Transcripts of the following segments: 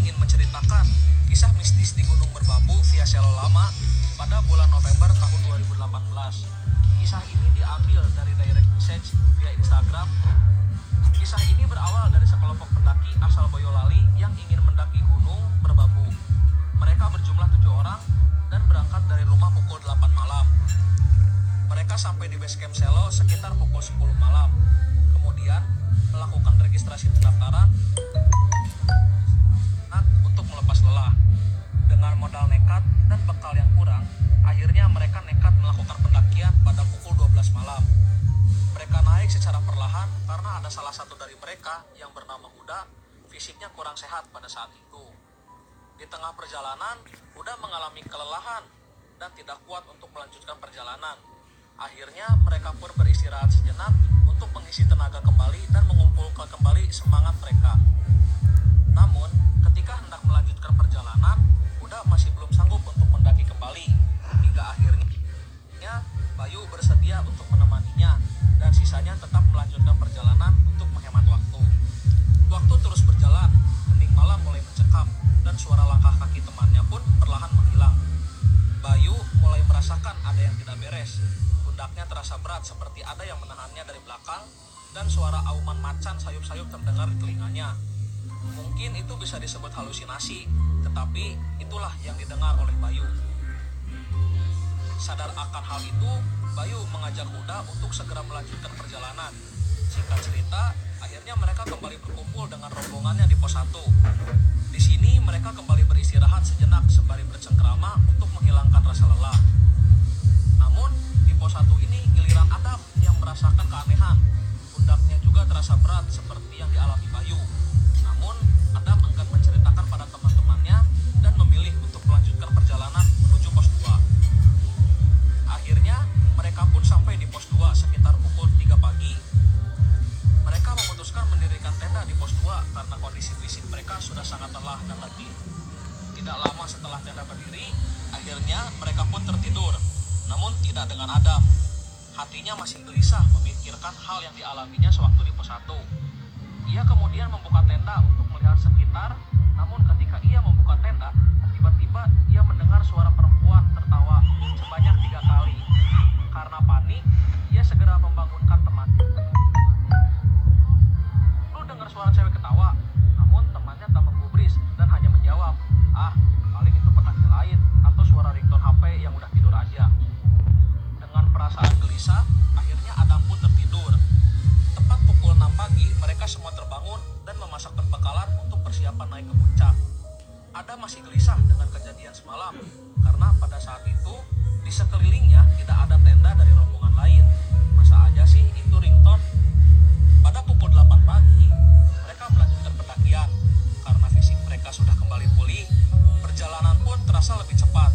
ingin menceritakan kisah mistis di Gunung Merbabu via Selo Lama pada bulan November tahun 2018. Kisah ini diambil dari direct message via Instagram. Kisah ini berawal dari sekelompok pendaki asal Boyolali yang ingin mendaki Gunung Merbabu. Mereka berjumlah 7 orang dan berangkat dari rumah pukul 8 malam. Mereka sampai di base camp Selo sekitar pukul 10 malam. Kemudian melakukan registrasi pendaftaran untuk melepas lelah. Dengan modal nekat dan bekal yang kurang, akhirnya mereka nekat melakukan pendakian pada pukul 12 malam. Mereka naik secara perlahan karena ada salah satu dari mereka yang bernama Huda, fisiknya kurang sehat pada saat itu. Di tengah perjalanan, Huda mengalami kelelahan dan tidak kuat untuk melanjutkan perjalanan. Akhirnya mereka pun beristirahat sejenak untuk mengisi tenaga kembali dan mengumpulkan kembali semangat mereka. Namun, ketika hendak melanjutkan perjalanan, Huda masih belum sanggup untuk mendaki kembali. Hingga akhirnya Bayu bersedia untuk menemaninya dan sisanya tetap melanjutkan perjalanan untuk menghemat waktu. Waktu terus berjalan, hening malam mulai mencekam dan suara langkah kaki temannya pun perlahan menghilang. Bayu mulai merasakan ada yang tidak beres. Pundaknya terasa berat seperti ada yang menahannya dari belakang dan suara auman macan sayup-sayup terdengar di telinganya. Mungkin itu bisa disebut halusinasi, tetapi itulah yang didengar oleh Bayu. Sadar akan hal itu, Bayu mengajak Huda untuk segera melanjutkan perjalanan. Singkat cerita, akhirnya mereka kembali berkumpul dengan rombongannya di pos 1. Di sini mereka kembali beristirahat sejenak sembari bercengkrama untuk menghilangkan rasa lelah. Namun, di pos 1 ini giliran Adam yang merasakan keanehan. Pundaknya juga terasa berat seperti yang dialami Bayu. Namun, Adam enggan menceritakan pada teman-temannya dan memilih untuk melanjutkan perjalanan menuju pos 2. Akhirnya, mereka pun sampai di pos 2 sekitar pukul 3 pagi. Mereka memutuskan mendirikan tenda di pos 2 karena kondisi fisik mereka sudah sangat lelah dan letih. Tidak lama setelah tenda berdiri, akhirnya mereka pun tertidur. Namun tidak dengan Adam. Hatinya masih gelisah memikirkan hal yang dialaminya sewaktu di pos 1. Ia kemudian membuka tenda untuk melihat sekitar, namun ketika ia membuka tenda, tiba-tiba ia mendengar suara perempuan tertawa sebanyak 3 kali. Karena panik, ia segera membangunkan temannya. "Lu dengar suara cewek ketawa?" Namun temannya tak menggubris dan hanya menjawab, "Ah, paling itu pendaki lain atau suara ringtone HP yang udah tidur aja." Dengan perasaan gelisah, akhirnya Adam pun tertidur. Tepat pukul 6 pagi, mereka semua terbangun dan memasak perbekalan untuk persiapan naik ke puncak. Adam masih gelisah dengan kejadian semalam, karena pada saat itu, di sekelilingnya tidak ada tenda dari rombongan lain. Masa aja sih itu ringtone? Pada pukul 8 pagi, mereka melanjutkan pendakian. Karena fisik mereka sudah kembali pulih, perjalanan pun terasa lebih cepat.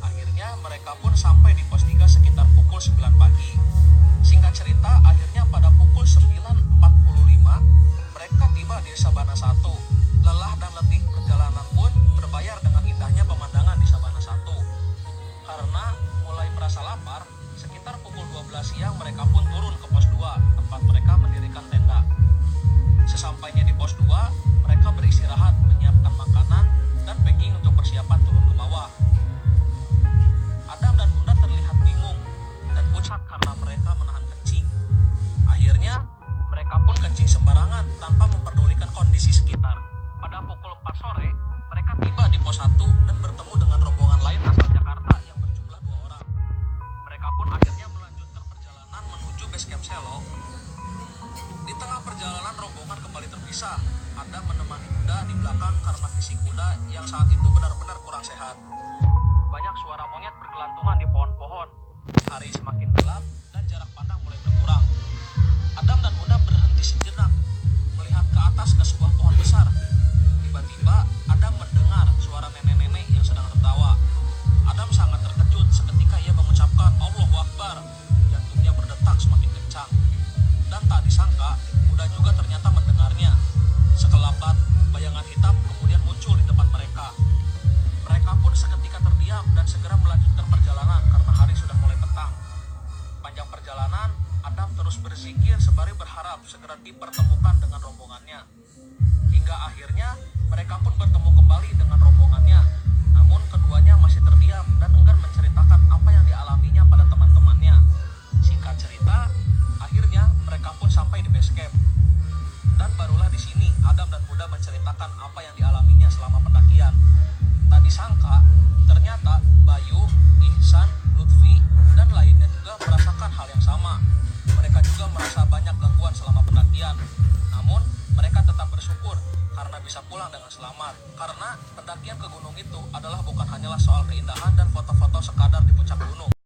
Akhirnya mereka pun sampai di pos 3 sekitar pukul 9 pagi. Singkat cerita, akhirnya pada pukul 9.45 mereka tiba di Sabana 1. Lelah dan letih perjalanan pun berbayar dengan indahnya pemandangan di Sabana 1. Karena mulai merasa lapar, sekitar pukul 12 siang mereka pun turun ke pos 2 tempat mereka mendirikan tenda. Sesampainya di pos 2, mereka beristirahat, menyiapkan makanan dan packing untuk persiapan turun ke bawah. Adam dan Bunda terlihat bingung dan pucat karena mereka menahan kencing. Akhirnya, mereka pun kencing sembarangan tanpa memperdulikan kondisi sekitar. Pada pukul 4 sore, mereka tiba di pos 1 dan bertemu dengan rombongan lain asal Jakarta yang berjumlah 2 orang. Mereka pun akhirnya melanjutkan perjalanan menuju base camp Selo. Di tengah perjalanan, rombongan kembali terpisah. Adam menemani Huda di belakang karena fisik Huda yang saat itu benar-benar kurang sehat. Banyak suara monyet bergelantungan di pohon-pohon. Hari semakin gelap dan jarak pandang mulai berkurang. Adam dan Bunda berhenti sejenak, melihat ke atas ke sebuah pohon besar. Tiba-tiba Adam mendengar suara nenek-nenek yang sedang tertawa. Adam sangat terkejut seketika ia mengucapkan Allahu Akbar. Jantungnya berdetak semakin kencang. Dan tak disangka, Bunda juga ternyata mendengarnya. Sekelebat bayangan hitam kemudian muncul di depan mereka. Mereka pun seketika terdiam dan segera melanjutkan perjalanan karena hari sudah mulai petang. Panjang perjalanan, Adam terus berzikir sembari berharap segera dipertemukan ditemukan dengan rombongannya. Hingga akhirnya mereka pun bertemu kembali dengan rombongannya. Namun keduanya masih terdiam dan enggan menceritakan apa yang dialaminya pada teman-temannya. Singkat cerita, akhirnya mereka pun sampai di base camp. Dan barulah di sini Adam dan Huda menceritakan apa yang dialaminya selama pendakian. Tak disangka, ternyata Bayu, Ihsan, Lutfi, dan lainnya juga merasakan hal yang sama. Mereka juga merasa banyak gangguan selama pendakian. Namun, mereka tetap bersyukur karena bisa pulang dengan selamat. Karena pendakian ke gunung itu adalah bukan hanyalah soal keindahan dan foto-foto sekadar di puncak gunung.